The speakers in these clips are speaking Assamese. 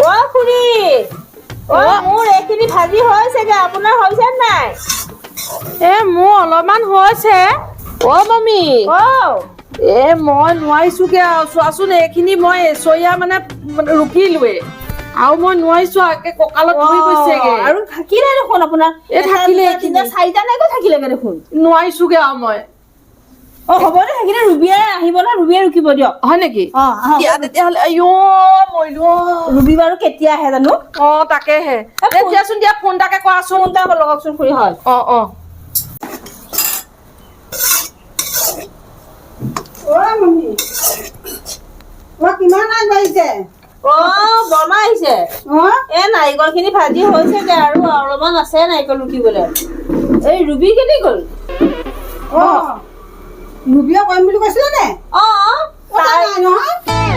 অ খুৰী অ মোৰ এইখিনি ভাজি হৈছেগে আপোনাৰ হৈছে নাই মোৰ অলপমান হৈছে অ মমি অ মই নোৱাৰিছোগে আৰু চোৱাচোন এইখিনি মই এচৰীয়া মানে ৰুকিলোৱে আৰু মই নোৱাৰিছো একে কঁকালত ধৰি গৈছেগে আৰু থাকিলে দেখোন আপোনাৰ থাকিলে চাৰিটা নাইতো থাকিলেগে দেখোন নোৱাৰিছোগে আৰু মই হ'ব দে থাকিলে ৰুবিয়ে আহিব ন ৰুবিয়ে ৰুকিব দিয়ক হয় নেকি তেতিয়াহ'লে আইঅ মৰিলো ৰুবি বাৰু কেতিয়া আহে জানো তাকেহে দিয়াচোন দিয়া ফোন এটাকে কৰাচোন ফোন এটা লগাওকচোন খুৰী হয় কিমান আগবাঢ়িছে বৰমা আহিছে নাৰিকল খিনি ভাজি হৈছেগে আৰু অলপমান আছে নাৰিকল ৰুকিবলৈ এই ৰুবি কেনি গ'ল ৰুবিয়ে কৰিম বুলি কৈছিলে নে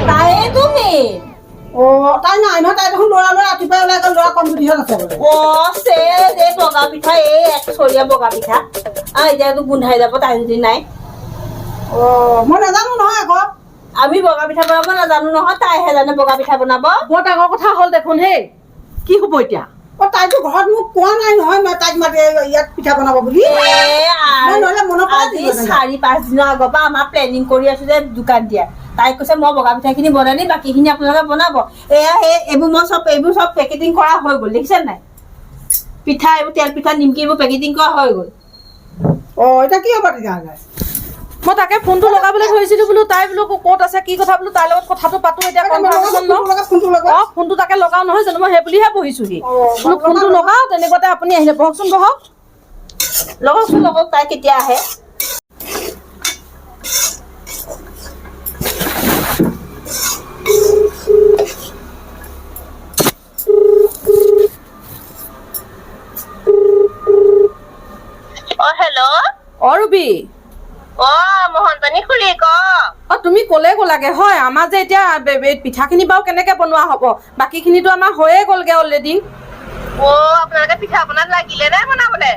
তাইতো মেইন তাই নাই নহয় তাই দেখোন ল'ৰা ৰাতিপুৱাই ওলাই গ'ল ল'ৰা কম্পিটিশ্যন আছে এই বগা পিঠা এই একচৰীয়া বগা পিঠা এতিয়াতো গোন্ধাই যাব তাই যদি নাই মই নাজানো নহয় আকৌ আমি বগা পিঠা বনাব নাজানো নহয় তাইহে জানে বগা পিঠা বনাব বৰ ডাঙৰ কথা হ'ল দেখোন হেই কি হ'ব এতিয়া তাইতো ঘৰত মোক কোৱা নাই নহয় মই তাইক মাতি ইয়াত পিঠা বনাব বুলি আজি 4-5 দিনৰ আগৰ পৰা আমাৰ প্লেনিং কৰি আছো যে দোকান দিয়া তাইক কৈছে মই বগা পিঠা খিনি বনাই দিম বাকীখিনি আপোনালোকে বনাব এইবোৰ চব পেকেটিং কৰা হৈ গ'ল দেখিছে নাই পিঠা এইবোৰ তেল পিঠা নিমকি এইবোৰ পেকেটিং কৰা হৈ গ'ল এতিয়া কি হ'ব তেতিয়াহ'লে মই তাকে ফোনটো লগাবলৈ ধৰিছিলো বোলো তাই বোলো ক'ত আছে কি কথা বোলো তাইৰ লগত কথাটো পাতো এতিয়া ফোনটো তাকে লগাও নহয় জানো মই সেই বুলিহে বহিছোহি বোলো ফোনটো লগাও তেনেকুৱাতে আপুনি আহিলে বহকচোন বহক লগক তাই কেতিয়া আহে হেল্ল' ৰুবি মোহনজনী খুৰী তুমি ক'লে গ'লাগে হয় আমাৰ যে এতিয়া পিঠাখিনি বাৰু কেনেকে বনোৱা হ'ব বাকীখিনিতো আমাৰ হৈয়ে গ'লগে অলৰেডি আপোনালোকে পিঠা বনাত লাগিলে নে বনাবলে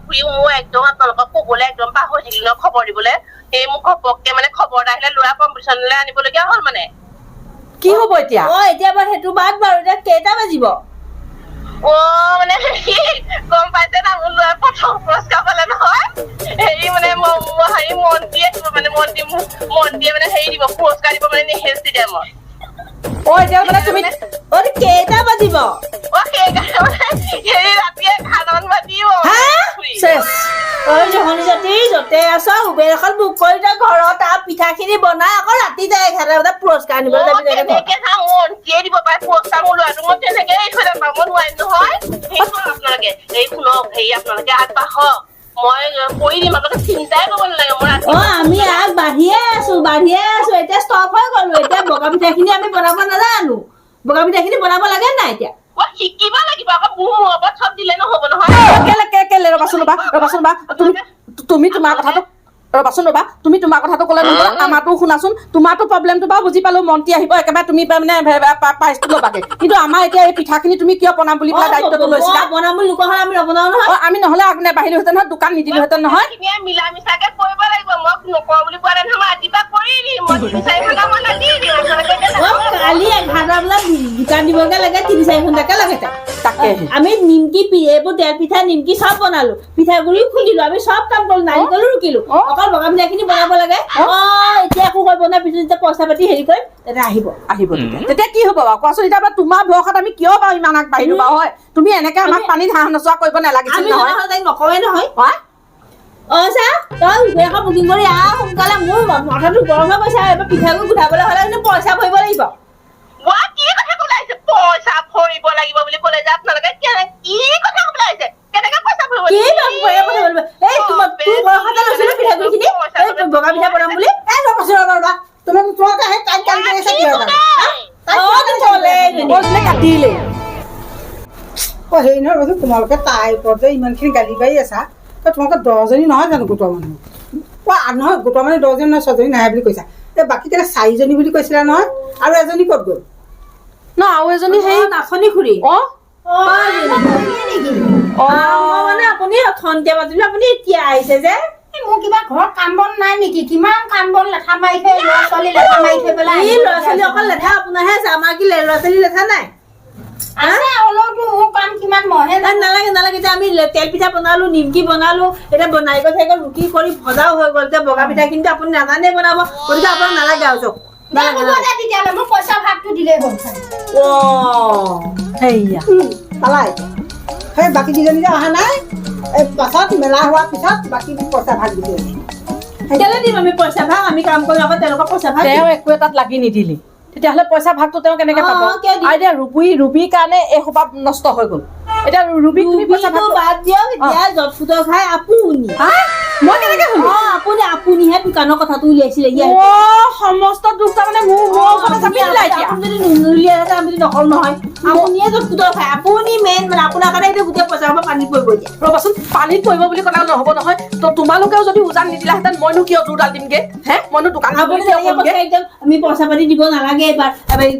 খুৰী মোৰ একদম আপোনালোকক ক'বলৈ একদম পাহৰি থাকিলো ন খবৰ দিবলৈ এই মোক ঘপককে মানে খবৰ এটা আহিলে ল'ৰা কম্পিটিশ্যনলৈ আনিবলগীয়া হ'ল মানে কি হ'ব এতিয়া এতিয়া বাৰু সেইটো বাদ বাৰু এতিয়া কেইটা বাজিব মানে গম পাইছে না মোৰ ল'ৰাই প্ৰথম পুৰস্কাৰ পালে নহয় হেৰি মানে মন্ত্ৰীয়ে মানে হেৰি দিব পুৰস্কাৰ দিব মানে নেহেৰু ষ্টেডিয়ামত এতিয়া মানে তুমি কেইটা বাজিব হেৰি ৰাতি 11মান বাজিব য'তে আছ উবেৰ এখন বুক কৰি তই ঘৰত পিঠা খিনি বনাই আকৌ ৰাতি যায় 11টা বজাত পুৰস্কাৰ আনিবলৈ মন্ত্ৰীয়ে দিব পাৰে পুৰস্কাৰ মোৰ ল'ৰাটো মই তেনেকে এৰি থৈ নাপাওঁ মই নোৱাৰিম নহয় আপোনালোকে এই শুনক হেৰি আপোনালোকে আগবাঢ়ক মই কৰি দিম আপোনালোকে চিন্তাই কৰিব নালাগে আমি বাঢ়িয়ে আছো এতিয়া ষ্টপ হৈ গলো এতিয়া বগা পিঠা খিনি আমি বনাব নাজানো বগা পিঠা খিনি বনাব লাগে নাই এতিয়া শিকিব লাগিব আকৌ মোৰ ওপৰত চব দিলে নহ'ব নহয় কেলে ৰবাচোন ৰবা তুমি তোমাৰ কথাটো তুমি তোমাৰ কথাটো ক'লে নহ'ব আমাৰতো শুনাচোন তোমাৰতো প্ৰব্লেমটো বাৰু বুজি পালো মন্ত্ৰী আহিব একেবাৰে তুমি মানে প্ৰাইজটো ল'বাগে কিন্তু আমাৰ এতিয়া এই পিঠাখিনি তুমি কিয় বনাম বুলি পেলাই দায়িত্বটো লৈছিলা বনাম বুলি লোকৰ হ'লে আমি নবনাও নহয় আমি নহ'লে আগনে বাঢ়িলোহেঁতেন নহয় দোকান নিদিলোহেঁতেন নহয় মিলা মিছাকে কৰিব লাগিব মই নকওঁ বুলি কোৱা নাই নহয় ৰাতিপুৱা কৰি দিম মই 3-4 ঘণ্টা মই লাগি দিম কালি 11টা বজাত দোকান দিবগে লাগে 3-4 ঘণ্টাকে লাগে তাকে আমি নিমকি এইবোৰ তেল পিঠা নিমকি চব বনালো পিঠাগুড়িও খুন্দিলো আমি চব কাম কৰিলো নাৰিকলো ৰুকিলো অকল বগা পিঠা খিনি বনাব লাগে এতিয়া একো কৰিব নাই পিছত যেতিয়া পইচা পাতি হেৰি কৰিম তেতিয়া আহিব তেতিয়া কি হ'ব বাৰু কোৱাচোন এতিয়া তোমাৰ বয়সত আমি কিয় বাৰু ইমান আগবাঢ়িলো বাৰু হয় তুমি এনেকে আমাক পানীত হাঁহ নচোৱা কৰিব নালাগিছিল নহয় নকওঁৱে নহয় তই উবেৰখন বুকিং কৰি সোনকালে মোৰ মাথাটো গৰম হৈ গৈছে এবাৰ পিঠাগুড়ি গোটাবলৈ হ'লে কিন্তু পইচা ভৰিব লাগিব কি কথা ক'লাইছে পইচা ভৰিব লাগিব বুলি ক'লে যে আপোনালোকে কি কথা ক'লাইছে কেনেকে পইচা ভৰিব বগা পিঠা বনাম বুলি কাটিলে হেৰি নহয় তোমালোকে তাইৰ ওপৰত যে ইমানখিনি গালি পাৰি আছা তোমালোকে 10জনী নহয় জানো গোটৰ মানুহ নহয় গোটৰ মানুহ 10জনী নহয় 6জনী নাহে বুলি কৈছা বাকী কেনে 4জনী বুলি কৈছিলা নহয় আৰু এজনী ক'ত গ'ল আৰু এজনী সেই নাচনী খুৰী মানে আপুনি খন্তীয়া মাতিলে আপুনি এতিয়া আহিছে যে মোৰ কিবা ঘৰত কাম বন নাই নেকি? কিমান কাম বন লেঠা মাৰি থৈ ল'ৰা ছোৱালী লেঠা মাৰি থৈ পেলাই এই ল'ৰা ছোৱালী অকল লেঠা আপোনাৰহে আছে, আমাৰ কি ল'ৰা ছোৱালী লেঠা নাই? আছে হ'লেওতো মোৰ কাম কিমান মইহে নাই, নালাগে নালাগে, এতিয়া আমি তেল পিঠা বনালো, নিমকি বনালো, এতিয়া নাৰিকল চাৰিকল ৰুটি কৰি ভজাও হৈ গ'ল, এতিয়া বগা পিঠা কিন্তু আপুনি নাজানে বনাব, গতিকে আপোনাক নালাগে আৰু চব। হ'ব দে তেতিয়াহ'লে মোক পইচা ভাগটো দিলেই হ'ল খালি। সেয়া পালাই সেই বাকী কেইজনী যে অহা নাই, এই পাছত মেলা হোৱাৰ পিছত বাকী পইচা ভাগ দি দিম। কেলৈ দিম আমি পইচা ভাগ? আমি কাম কৰি আকৌ তেওঁলোকৰ পইচা ভাগ দিম। তেওঁ একো এটাত লাগি নিদিলি, তেতিয়াহ'লে পইচা ভাগটো তেওঁ কেনেকে পাব? কিয় দিম? আৰু এতিয়া ৰুবিৰ কাৰণে এই সোপা নষ্ট হৈ গ'ল। এতিয়া ৰুবিক তুমি পইচা ভাগ ৰুবিটো বাদ দিয়ক, এতিয়া জটফুটৰ খাই আপুনি। মই কেনেকে হ'লো? আপুনিহে দোকানৰ কথাটো উলিয়াইছিলে। সমস্ত দুখ তাৰমানে মোৰ ওপৰতে চাপি দিলা এতিয়া। আপুনি যদি নুলিয়াই থাকে আমি নকৰো নহয়। আপুনিয়ে জটফুটৰ খাই, আপুনি মেইন, মানে আপোনাৰ কাৰণে এতিয়া গোটেই পইচা সোপা পানীত পৰিব এতিয়া। ৰ'বাচোন, পানীত পৰিব বুলি ক'লে নহ'ব নহয়। তো তোমালোকেও যদি উজান নিদিলাহেঁতেন মইনো কিয় দুডাল দিমগে? মইনো দোকান আপুনি যেনেকে কৈছে একদম আমি পইচা পাতি দিব নালাগে, এইবাৰ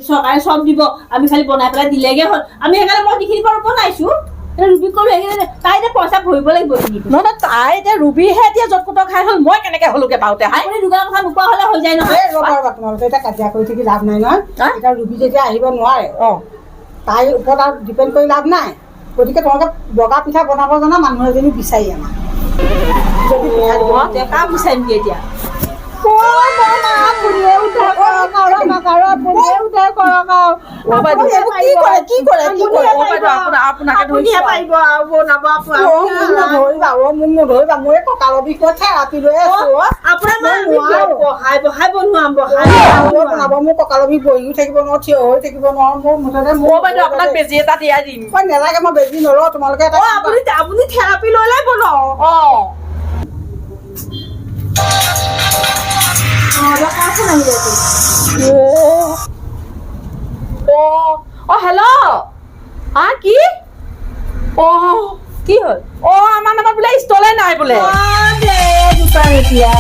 চৰকাৰে চব দিব, আমি খালি বনাই পেলাই দিলেগে হ'ল। আমি সেইকাৰণে মই যিখিনি পাৰো বনাইছো, ৰুবি কৰো সেইখিনি, তাই এতিয়া পইচা ভৰিব লাগিব কিন্তু। নহয়, তাই এতিয়া ৰুবিহে এতিয়া জটকুটৰ খাই হ'ল, মই কেনেকে হ'লোগে বাৰুতে? আপুনি দোকানৰ কথা নোপোৱা হ'লে হৈ যায় এই নহয়। ৰ'বা তোমালোকে এতিয়া কাজিয়া কৰি থাকি লাভ নাই নহয়। হা? এতিয়া ৰুবি যেতিয়া আহিব নোৱাৰে, অঁ, তাইৰ ওপৰত আৰু ডিপেণ্ড কৰি লাভ নাই। গতিকে তোমালোকে বগা পিঠা বনাব জানা মানুহ এজনী বিচাৰি আনা। যদি পিঠা দিব কাম বিচাৰিমগে এতিয়া। আপোনাকে আপুনিহে পাৰিব আৰু বনাব। নধৰিবা, মই কঁকালৰ বিষত থেৰাপি লৈ আছো। আপোনাৰ বহাই বহাই বনোৱাম, বহাই বনাব মোৰ কঁকালৰ বিষ বহিও থাকিব নোৱাৰো, থিয় হৈ থাকিব নোৱাৰো। মোৰ মুঠতে বাইদেউ আপোনাক বেজি এটা দিয়াই দিম। নেলাগে, মই বেজি নলওঁ। তোমালোকে এটা আপুনি থেৰাপি লৈ লৈ বনাও। অঁ, হেল্ল', কি? কি হ'ল? আমাৰ নামত বোলে ষ্টলে নাই বোলে। দোকান এতিয়া